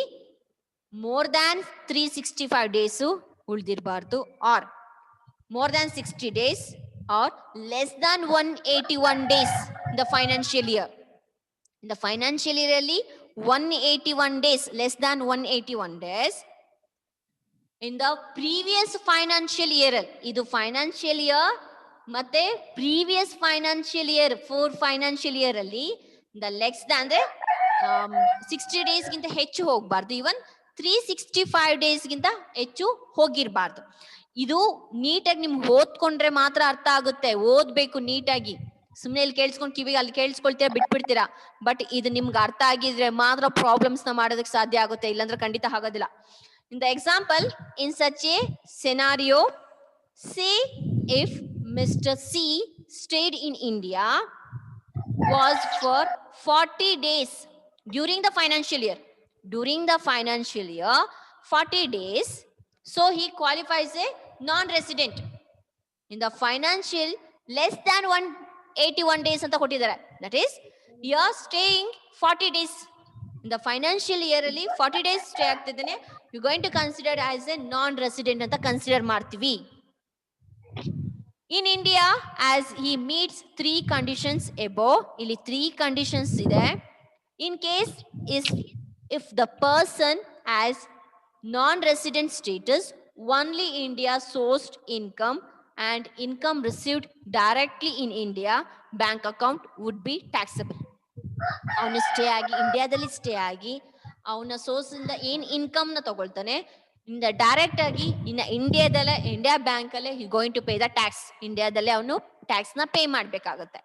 more than 365 ಡೇಸ್ ಉಳಿದಿರಬಾರ್ದು. Or more than 60 days or less than 181 days in the financial year. In the financial year ಅಲ್ಲಿ 181 days, less than 181 days in the previous financial year. ಇದು financial year ಮತ್ತೆ previous financial year 4 financial year ಅಲ್ಲಿ the ಲೆಕ್ಸ್ ಅಂದ್ರೆ 60 days ಗಿಂತ ಹೆಚ್ಚು ಹೋಗಬಾರ್ದು. ಇವನ್ 365 days ಗಿಂತ ಹೆಚ್ಚು ಹೋಗಿರಬಾರ್ದು. ಇದು ನೀಟಾಗಿ ನಿಮ್ಗೆ ಓದ್ಕೊಂಡ್ರೆ ಮಾತ್ರ ಅರ್ಥ ಆಗುತ್ತೆ. ಓದ್ಬೇಕು ನೀಟಾಗಿ, ಸುಮ್ಮನೆ ಇಲ್ಲಿ ಕೇಳಿಸ್ಕೊಂಡು ಕಿವಿಗೆ ಅಲ್ಲಿ ಕೇಳಿಸ್ಕೊಳ್ತೀರಾ ಬಿಟ್ಬಿಡ್ತೀರಾ. ಬಟ್ ಇದು ನಿಮ್ಗೆ ಅರ್ಥ ಆಗಿದ್ರೆ ಮಾತ್ರ ಪ್ರಾಬ್ಲಮ್ಸ್ ನ ಮಾಡೋದಕ್ಕೆ ಸಾಧ್ಯ ಆಗುತ್ತೆ, ಇಲ್ಲಾಂದ್ರೆ ಖಂಡಿತ ಆಗೋದಿಲ್ಲ. In the example, in such a scenario, say if Mr. C stayed in India was for 40 days during the financial year. During the financial year, 40 days. So he qualifies a non-resident. In the financial, less than 181 days anta kottidare. That is, you are staying 40 days. In the financial year ಅಲ್ಲಿ 40 days stay ಆಗ್ತಿದ್ದೇನೆ, you going to consider as a non resident ಅಂತ consider ಮಾಡ್ತೀವಿ. In India as he meets 3 conditions above, ಇಲ್ಲಿ 3 conditions ಇದೆ. In case if the person as non resident status only India sourced income and income received directly in India bank account would be taxable. ಅವನು stay ಆಗಿ ಇಂಡಿಯಾದಲ್ಲಿ stay ಆಗಿ ಅವನ source ಇಂದ ಏನ್ income ನ ತಗೊಳ್ತಾನೆ, ಇಂದ ಡೈರೆಕ್ಟ್ ಆಗಿ ಇನ್ನ ಇಂಡಿಯಾ ಬ್ಯಾಂಕ್ ಅಲ್ಲೇ he going to pay the tax. ಇಂಡಿಯಾದಲ್ಲೇ ಅವನು ಟ್ಯಾಕ್ಸ್ ನ ಪೇ ಮಾಡ್ಬೇಕಾಗುತ್ತೆ.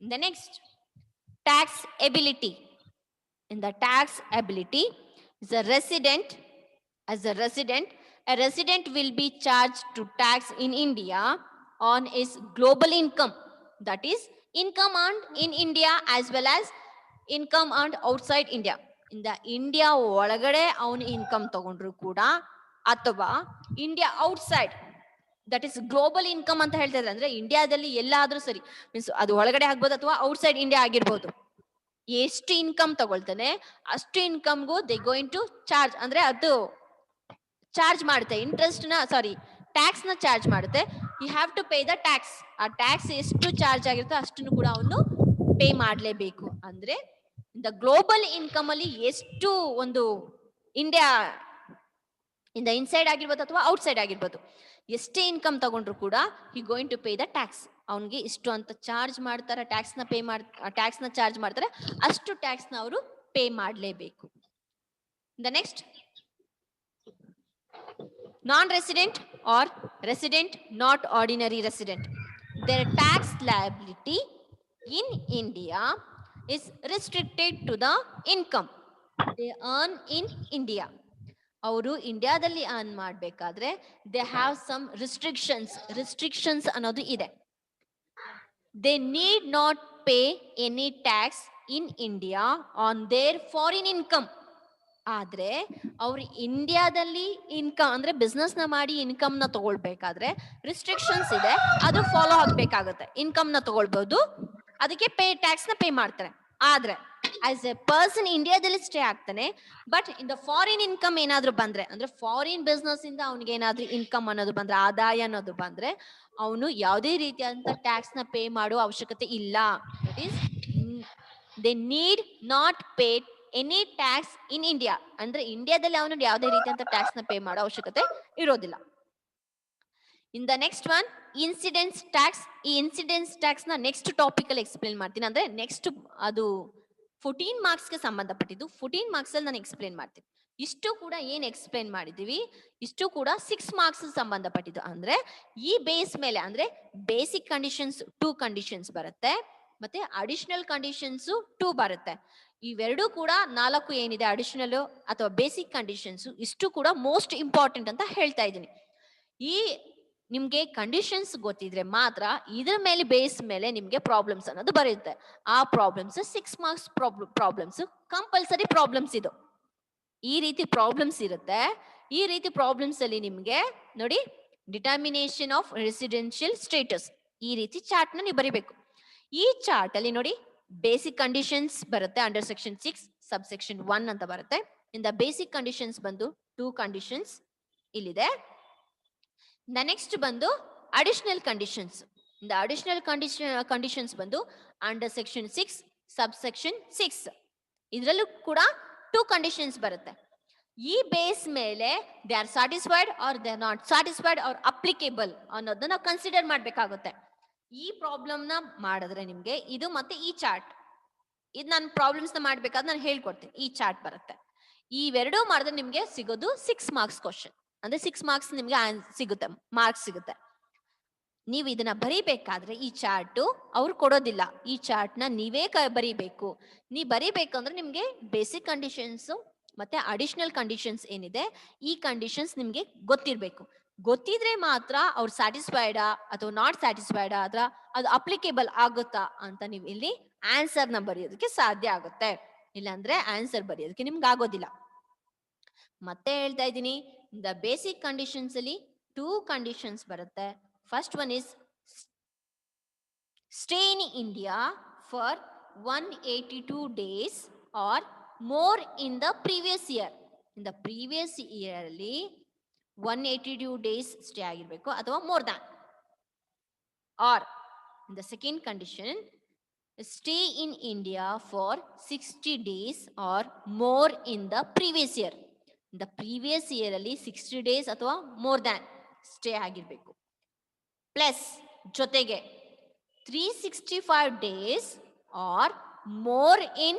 In the next, tax ability. In the tax ability is a resident will be charged to tax in India on his global income, that is income earned in India as well as income earned outside India. In the India ಒಳಗಡೆ ಅವನು income ತಗೊಂಡ್ರು ಕೂಡ ಅಥವಾ India outside that is global income ಅಂತ ಹೇಳ್ತಾ ಇದ್ರೆ ಅಂದ್ರೆ ಇಂಡಿಯಾದಲ್ಲಿ ಎಲ್ಲಾದ್ರೂ ಸರಿ, ಮೀನ್ಸ್ ಅದು ಒಳಗಡೆ ಆಗ್ಬೋದು ಅಥವಾ ಔಟ್ಸೈಡ್ ಇಂಡಿಯಾ ಆಗಿರ್ಬೋದು. ಎಷ್ಟು ಇನ್ಕಮ್ ತಗೊಳ್ತಾನೆ ಅಷ್ಟು ಇನ್ಕಮ್ಗೂ ದೇ ಗೋಯಿಂಗ್ ಟು ಚಾರ್ಜ್, ಅಂದ್ರೆ ಅದು ಚಾರ್ಜ್ ಮಾಡುತ್ತೆ ಇಂಟ್ರೆಸ್ಟ್ ನ, ಸಾರಿ ಟ್ಯಾಕ್ಸ್ ನ ಚಾರ್ಜ್ ಮಾಡುತ್ತೆ. You have to pay the tax. ಆ ಟ್ಯಾಕ್ಸ್ ಎಷ್ಟು ಚಾರ್ಜ್ ಆಗಿರುತ್ತೋ ಅಷ್ಟನ್ನು ಕೂಡ ಅವನು ಪೇ ಮಾಡಲೇಬೇಕು. ಅಂದ್ರೆ ದ ಗ್ಲೋಬಲ್ ಇನ್ಕಮ್ ಅಲ್ಲಿ ಎಷ್ಟು ಒಂದು ಇಂಡಿಯಾ ಇಂದ ಇನ್ಸೈಡ್ ಆಗಿರ್ಬೋದು ಅಥವಾ ಔಟ್ಸೈಡ್ ಆಗಿರ್ಬೋದು, ಎಷ್ಟೇ ಇನ್ಕಮ್ ತಗೊಂಡ್ರು ಕೂಡ he going to pay the tax. ಅವನಿಗೆ ಇಷ್ಟು ಅಂತ ಚಾರ್ಜ್ ಮಾಡ್ತಾರೆ, ಟ್ಯಾಕ್ಸ್ ನ ಚಾರ್ಜ್ ಮಾಡ್ತಾರೆ, ಅಷ್ಟು ಟ್ಯಾಕ್ಸ್ ನ ಅವರು ಪೇ ಮಾಡಲೇಬೇಕು. The next, non-resident or resident not ordinary resident, their tax liability in India is restricted to the income they earn in India. ಅವರು ಇಂಡಿಯಾದಲ್ಲಿ ಅರ್ನ್ ಮಾಡಬೇಕಾದ್ರೆ ದೇ ಹ್ಯಾವ್ ಸಮ್ ರಿಸ್ಟ್ರಿಕ್ಷನ್ಸ್ ಅನ್ನೋದು ಇದೆ. They need not pay any tax in India on there foreign income. ಆದ್ರೆ ಅವ್ರು ಇಂಡಿಯಾದಲ್ಲಿ income ಅಂದ್ರೆ business ನ ಮಾಡಿ ಇನ್ಕಮ್ ನ ತಗೊಳ್ಬೇಕಾದ್ರೆ ರಿಸ್ಟ್ರಿಕ್ಷನ್ಸ್ ಇದೆ, ಅದು ಫಾಲೋ ಆಗ್ಬೇಕಾಗುತ್ತೆ. ಇನ್ಕಮ್ ನ ತಗೊಳ್ಬಹುದು, ಅದಕ್ಕೆ ಟ್ಯಾಕ್ಸ್ ನ ಪೇ ಮಾಡ್ತಾರೆ. ಆದ್ರೆ ಆಸ್ ಎ ಪರ್ಸನ್ ಇಂಡಿಯಾದಲ್ಲಿ ಸ್ಟೇ ಆಗ್ತಾನೆ, but in the foreign income ಏನಾದ್ರು ಬಂದ್ರೆ, ಅಂದ್ರೆ ಫಾರಿನ್ ಬಿಸ್ನೆಸ್ ಇಂದ ಅವ್ನಿಗೆ ಏನಾದ್ರು ಇನ್ಕಮ್ ಅನ್ನೋದು ಬಂದ್ರೆ, ಆದಾಯ ಅನ್ನೋದು ಬಂದ್ರೆ, ಅವನು ಯಾವುದೇ ರೀತಿಯಾದಂತ ಟ್ಯಾಕ್ಸ್ ನ ಪೇ ಮಾಡೋ ಅವಶ್ಯಕತೆ ಇಲ್ಲ. That is they need not pay any tax in India. ಅಂದ್ರೆ ಇಂಡಿಯಾದಲ್ಲಿ ಅವನು ಯಾವುದೇ ರೀತಿಯಂತ ಟ್ಯಾಕ್ಸ್ ನ ಪೇ ಮಾಡೋ ಅವಶ್ಯಕತೆ ಇರೋದಿಲ್ಲ. ಇನ್ the next one, incidence tax. ಈ ಇನ್ಸಿಡೆನ್ಸ್ ಟ್ಯಾಕ್ಸ್ ನ ನೆಕ್ಸ್ಟ್ ಟಾಪಿಕ್ ಅಲ್ಲಿ ಎಕ್ಸ್ಪ್ಲೇನ್ ಮಾಡ್ತೀನಿ. ಅಂದ್ರೆ ನೆಕ್ಸ್ಟ್ ಅದು 14 ಮಾರ್ಕ್ಸ್ ಗೆ ಸಂಬಂಧಪಟ್ಟಿದ್ದು. 14 ಮಾರ್ಕ್ಸ್ ಅಲ್ಲಿ ನಾನು ಎಕ್ಸ್ಪ್ಲೇನ್ ಮಾಡ್ತೀನಿ. ಇಷ್ಟು ಕೂಡ ಏನ್ ಎಕ್ಸ್ಪ್ಲೇನ್ ಮಾಡಿದೀವಿ, ಇಷ್ಟು ಕೂಡ 6 ಮಾರ್ಕ್ಸ್ ಸಂಬಂಧಪಟ್ಟಿದ್ದು. ಅಂದ್ರೆ ಈ ಬೇಸ್ ಮೇಲೆ, ಅಂದ್ರೆ ಬೇಸಿಕ್ ಕಂಡೀಷನ್ಸ್ 2 ಕಂಡೀಷನ್ಸ್ ಬರುತ್ತೆ, ಮತ್ತೆ ಅಡಿಷನಲ್ ಕಂಡೀಷನ್ಸ್ 2 ಬರುತ್ತೆ. ಇವೆರಡೂ ಕೂಡ 4 ಏನಿದೆ ಅಡಿಷನಲ್ ಅಥವಾ ಬೇಸಿಕ್ ಕಂಡೀಷನ್ಸ್, ಇಷ್ಟು ಕೂಡ ಮೋಸ್ಟ್ ಇಂಪಾರ್ಟೆಂಟ್ ಅಂತ ಹೇಳ್ತಾ ಇದ್ದೀನಿ. ಈ ನಿಮ್ಗೆ ಕಂಡೀಷನ್ಸ್ ಗೊತ್ತಿದ್ರೆ ಮಾತ್ರ ಇದ್ರ ಮೇಲೆ ಬೇಸ್ ಮೇಲೆ ನಿಮ್ಗೆ ಪ್ರಾಬ್ಲಮ್ಸ್ ಅನ್ನೋದು ಬರುತ್ತೆ. ಆ problems 6 marks problems, compulsory problems ಇದು. ಈ ರೀತಿ ಪ್ರಾಬ್ಲಮ್ಸ್ ಇರುತ್ತೆ. ಈ ರೀತಿ ಪ್ರಾಬ್ಲಮ್ಸ್ ಅಲ್ಲಿ ನಿಮ್ಗೆ ನೋಡಿ, ಡಿಟರ್ಮಿನೇಷನ್ ಆಫ್ ರೆಸಿಡೆನ್ಷಿಯಲ್ ಸ್ಟೇಟಸ್, ಈ ರೀತಿ ಚಾರ್ಟ್ ನ ನೀವು ಬರಿಬೇಕು. ಈ ಚಾರ್ಟ್ ಅಲ್ಲಿ ನೋಡಿ, ಬೇಸಿಕ್ ಕಂಡೀಷನ್ಸ್ ಬರುತ್ತೆ ಅಂಡರ್ ಸೆಕ್ಷನ್ 6 ಸಬ್ ಸೆಕ್ಷನ್ 1 ಅಂತ ಬರುತ್ತೆ. ಇಂದ ಬೇಸಿಕ್ ಕಂಡೀಷನ್ಸ್ ಬಂದು 2 ಕಂಡೀಷನ್ಸ್ ಇಲ್ಲಿದೆ. ನೆಕ್ಸ್ಟ್ ಬಂದು ಅಡಿಷನಲ್ ಕಂಡೀಷನ್ಸ್. ಇಂದ ಅಡಿಷನಲ್ ಕಂಡೀಷನ್ಸ್ ಬಂದು ಅಂಡರ್ ಸೆಕ್ಷನ್ 6 ಸಬ್ ಸೆಕ್ಷನ್ 6, ಇದರಲ್ಲೂ ಕೂಡ 2 ಕಂಡೀಷನ್ಸ್ ಬರುತ್ತೆ. ಈ ಬೇಸ್ ಮೇಲೆ they are satisfied or they are not satisfied or applicable ಅನ್ನೋದನ್ನ ನಾವು ಕನ್ಸಿಡರ್ ಮಾಡ್ಬೇಕಾಗುತ್ತೆ. ಈ ಪ್ರಾಬ್ಲಮ್ ನ ಮಾಡಿದ್ರೆ ನಿಮ್ಗೆ ಇದು ಮತ್ತೆ ಈ ಚಾರ್ಟ್, ಇದು ನಾನು ಪ್ರಾಬ್ಲಮ್ಸ್ ನ ಮಾಡ್ಬೇಕಾದ್ರೆ ನಾನು ಹೇಳ್ಕೊಡ್ತೀನಿ. ಈ ಚಾರ್ಟ್ ಬರುತ್ತೆ. ಇವೆರಡೂ ಮಾಡಿದ್ರೆ ನಿಮ್ಗೆ ಸಿಗೋದು 6 ಮಾರ್ಕ್ಸ್ ಕ್ವಶನ್. ಅಂದ್ರೆ 6 ಮಾರ್ಕ್ಸ್ ನಿಮ್ಗೆ ಸಿಗುತ್ತೆ, ಮಾರ್ಕ್ಸ್ ಸಿಗುತ್ತೆ. ನೀವು ಇದನ್ನ ಬರೀಬೇಕಾದ್ರೆ ಈ ಚಾರ್ಟ್ ಅವ್ರು ಕೊಡೋದಿಲ್ಲ, ಈ ಚಾರ್ಟ್ ನ ನೀವೇ ಬರೀಬೇಕು. ನೀವ್ ಬರೀಬೇಕಂದ್ರೆ ನಿಮ್ಗೆ ಬೇಸಿಕ್ ಕಂಡೀಷನ್ಸ್ ಮತ್ತೆ ಅಡಿಷನಲ್ ಕಂಡೀಷನ್ಸ್ ಏನಿದೆ, ಈ ಕಂಡೀಷನ್ಸ್ ನಿಮ್ಗೆ ಗೊತ್ತಿರ್ಬೇಕು. ಗೊತ್ತಿದ್ರೆ ಮಾತ್ರ ಅವ್ರು ಸ್ಯಾಟಿಸ್ಫೈಡಾ ಅಥವಾ ನಾಟ್ ಸ್ಯಾಟಿಸ್ಫೈಡಾ ಅಥವಾ ಅದು ಅಪ್ಲಿಕೇಬಲ್ ಆಗುತ್ತಾ ಅಂತ ನೀವು ಇಲ್ಲಿ ಆನ್ಸರ್ ನ ಬರೆಯೋದಕ್ಕೆ ಸಾಧ್ಯ ಆಗುತ್ತೆ. ಇಲ್ಲಾಂದ್ರೆ ಆನ್ಸರ್ ಬರೆಯೋದಕ್ಕೆ ನಿಮ್ಗೆ ಆಗೋದಿಲ್ಲ. ಮತ್ತೆ ಹೇಳ್ತಾ ಇದ್ದೀನಿ, ದ ಬೇಸಿಕ್ ಕಂಡೀಷನ್ಸ್ ಅಲ್ಲಿ 2 ಕಂಡೀಷನ್ಸ್ ಬರುತ್ತೆ. First one is stay in India for 182 days or more in the previous year. In the previous year ಅಲ್ಲಿ 182 days ಸ್ಟೇ ಆಗಿರ್ಬೇಕು ಅಥವಾ more than. Or in the second condition, stay in India for 60 days or more in the previous year. In the previous year ಅಲ್ಲಿ 60 days ಅಥವಾ more than stay ಆಗಿರ್ಬೇಕು. Plus ಜೊತೆಗೆ 365 days or more in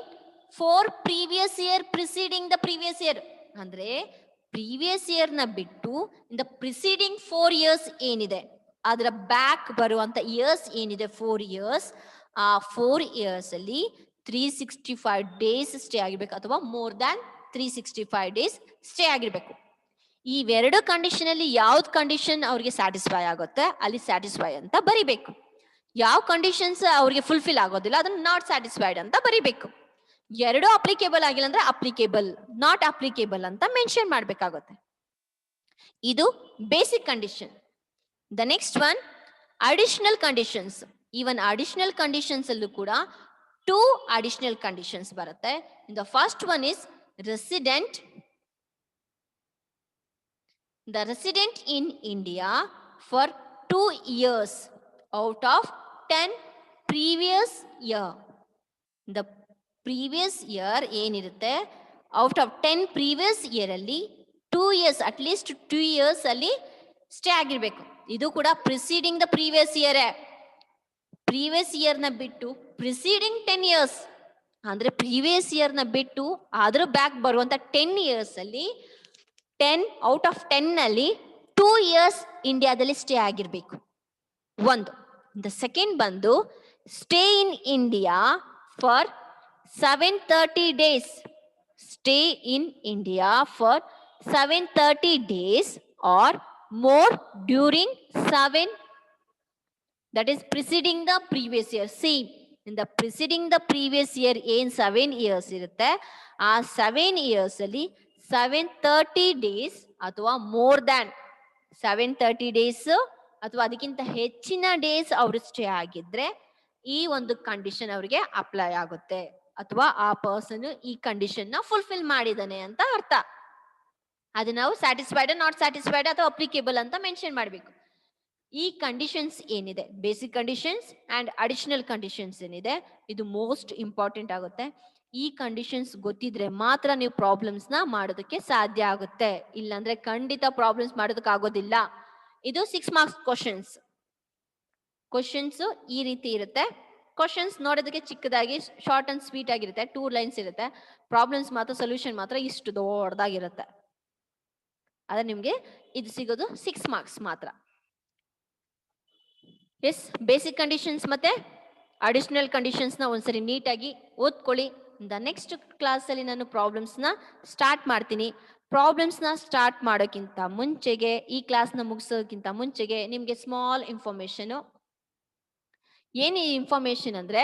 4 previous year preceding the previous year. ಅಂದ್ರೆ previous year ನ ಬಿಟ್ಟು in the preceding 4 years ಏನಿದೆ, ಅದರ back ಬರುವಂತ ಇಯರ್ಸ್ ಏನಿದೆ 4 years, ಆ 4 years ಅಲ್ಲಿ 365 days ಸ್ಟೇ ಆಗಿರ್ಬೇಕು ಅಥವಾ ಮೋರ್ ದ್ಯಾನ್ 365 days ಸ್ಟೇ ಆಗಿರ್ಬೇಕು. ಇವೆರಡು ಕಂಡೀಷನ್ ಅಲ್ಲಿ ಯಾವ್ದು ಕಂಡೀಷನ್ ಅವ್ರಿಗೆ ಸ್ಯಾಟಿಸ್ಫೈ ಆಗುತ್ತೆ ಅಲ್ಲಿ ಸ್ಯಾಟಿಸ್ಫೈ ಅಂತ ಬರಿಬೇಕು. ಯಾವ ಕಂಡೀಷನ್ಸ್ ಅವ್ರಿಗೆ ಫುಲ್ಫಿಲ್ ಆಗೋದಿಲ್ಲ ಅದನ್ನ ನಾಟ್ ಸ್ಯಾಟಿಸ್ಫೈಡ್ ಅಂತ ಬರಿಬೇಕು. ಎರಡು ಅಪ್ಲಿಕೇಬಲ್ ಆಗಿಲ್ಲ ಅಂದ್ರೆ ಅಪ್ಲಿಕೇಬಲ್, ನಾಟ್ ಅಪ್ಲಿಕೇಬಲ್ ಅಂತ ಮೆನ್ಷನ್ ಮಾಡ್ಬೇಕಾಗುತ್ತೆ. ಇದು basic condition. The next one, additional conditions. Even additional conditions allೂ ಕೂಡ 2 additional conditions ಬರುತ್ತೆ. The first one is resident. The resident in India for 2 years out of 10 previous year. The previous year ಏನಿರುತ್ತೆ out of 10 previous year ಅಲ್ಲಿ 2 years at least 2 years ಅಲ್ಲಿ stay ಆಗಿರ್ಬೇಕು. ಇದು ಕೂಡ preceding the previous year. Previous year ನ ಬಿಟ್ಟು preceding 10 years ಅಂದ್ರೆ previous year ನ ಬಿಟ್ಟು ಅದ್ರ ಬ್ಯಾಕ್ ಬರುವಂತ 10 years ಅಲ್ಲಿ 10 ಔಟ್ ಆಫ್ 10 ಅಲ್ಲಿ 2 years ಇಂಡಿಯಾದಲ್ಲಿ ಸ್ಟೇ ಆಗಿರ್ಬೇಕು ಒಂದು. ದ ಸೆಕೆಂಡ್ ಬಂದು stay in India for 730 days. Stay in India for 730 days or more during 7, that is preceding the previous year. See, in the preceding the previous year ಏನ್ 7 years ಇರುತ್ತೆ ಆ 7 years ಅಲ್ಲಿ 730 days ಅಥವಾ more than 730 days ಅಥವಾ ಅದಕ್ಕಿಂತ ಹೆಚ್ಚಿನ days ಅವರು stay ಆಗಿದ್ರೆ ಈ ಒಂದು ಕಂಡೀಷನ್ ಅವರಿಗೆ ಅಪ್ಲೈ ಆಗುತ್ತೆ ಅಥವಾ ಆ ಪರ್ಸನ್ ಈ ಕಂಡೀಷನ್ ನ ಫುಲ್ಫಿಲ್ ಮಾಡಿದಾನೆ ಅಂತ ಅರ್ಥ. ಅದು ನಾವು ಸ್ಯಾಟಿಸ್ಫೈಡ್, ನಾಟ್ ಸ್ಯಾಟಿಸ್ಫೈಡ್ ಅಥವಾ ಅಪ್ಲಿಕೇಬಲ್ ಅಂತ ಮೆನ್ಷನ್ ಮಾಡಬೇಕು. ಈ ಕಂಡೀಷನ್ಸ್ ಏನಿದೆ, basic conditions and additional conditions ಏನಿದೆ, ಇದು ಮೋಸ್ಟ್ ಇಂಪಾರ್ಟೆಂಟ್ ಆಗುತ್ತೆ. ಈ ಕಂಡೀಷನ್ಸ್ ಗೊತ್ತಿದ್ರೆ ಮಾತ್ರ ನೀವು ಪ್ರಾಬ್ಲಮ್ಸ್ ನ ಮಾಡೋದಕ್ಕೆ ಸಾಧ್ಯ ಆಗುತ್ತೆ, ಇಲ್ಲಾಂದ್ರೆ ಖಂಡಿತ ಪ್ರಾಬ್ಲಮ್ಸ್ ಮಾಡೋದಕ್ಕೆ ಆಗೋದಿಲ್ಲ. ಇದು 6 marks ಕ್ವಶನ್ಸ್. ಕ್ವಶನ್ಸ್ ಈ ರೀತಿ ಇರುತ್ತೆ. ಕ್ವಶನ್ಸ್ ನೋಡೋದಕ್ಕೆ ಚಿಕ್ಕದಾಗಿ ಶಾರ್ಟ್ ಅಂಡ್ ಸ್ವೀಟ್ ಆಗಿರುತ್ತೆ, 2 lines ಇರುತ್ತೆ. ಪ್ರಾಬ್ಲಮ್ಸ್ ಮಾತ್ರ ಸೊಲ್ಯೂಷನ್ ಮಾತ್ರ ಇಷ್ಟು ದೊಡ್ಡದಾಗಿರುತ್ತೆ. ಆದ್ರೆ ನಿಮ್ಗೆ ಇದು ಸಿಗೋದು 6 marks ಮಾತ್ರ. ಎಸ್, ಬೇಸಿಕ್ ಕಂಡೀಷನ್ಸ್ ಮತ್ತೆ ಅಡಿಷನಲ್ ಕಂಡೀಷನ್ಸ್ ನ ಒಂದ್ಸರಿ ನೀಟಾಗಿ ಓದ್ಕೊಳ್ಳಿ. ನೆಕ್ಸ್ಟ್ ಕ್ಲಾಸ್ ಅಲ್ಲಿ ನಾನು ಪ್ರಾಬ್ಲಮ್ಸ್ ನ ಸ್ಟಾರ್ಟ್ ಮಾಡ್ತೀನಿ. ಪ್ರಾಬ್ಲಮ್ಸ್ ನ ಸ್ಟಾರ್ಟ್ ಮಾಡೋಕ್ಕಿಂತ ಮುಂಚೆಗೆ, ಈ ಕ್ಲಾಸ್ ನ ಮುಗಿಸೋಕ್ಕಿಂತ ಮುಂಚೆಗೆ ನಿಮ್ಗೆ ಸ್ಮಾಲ್ ಇನ್ಫಾರ್ಮೇಶನ್. ಏನು ಇನ್ಫಾರ್ಮೇಶನ್ ಅಂದ್ರೆ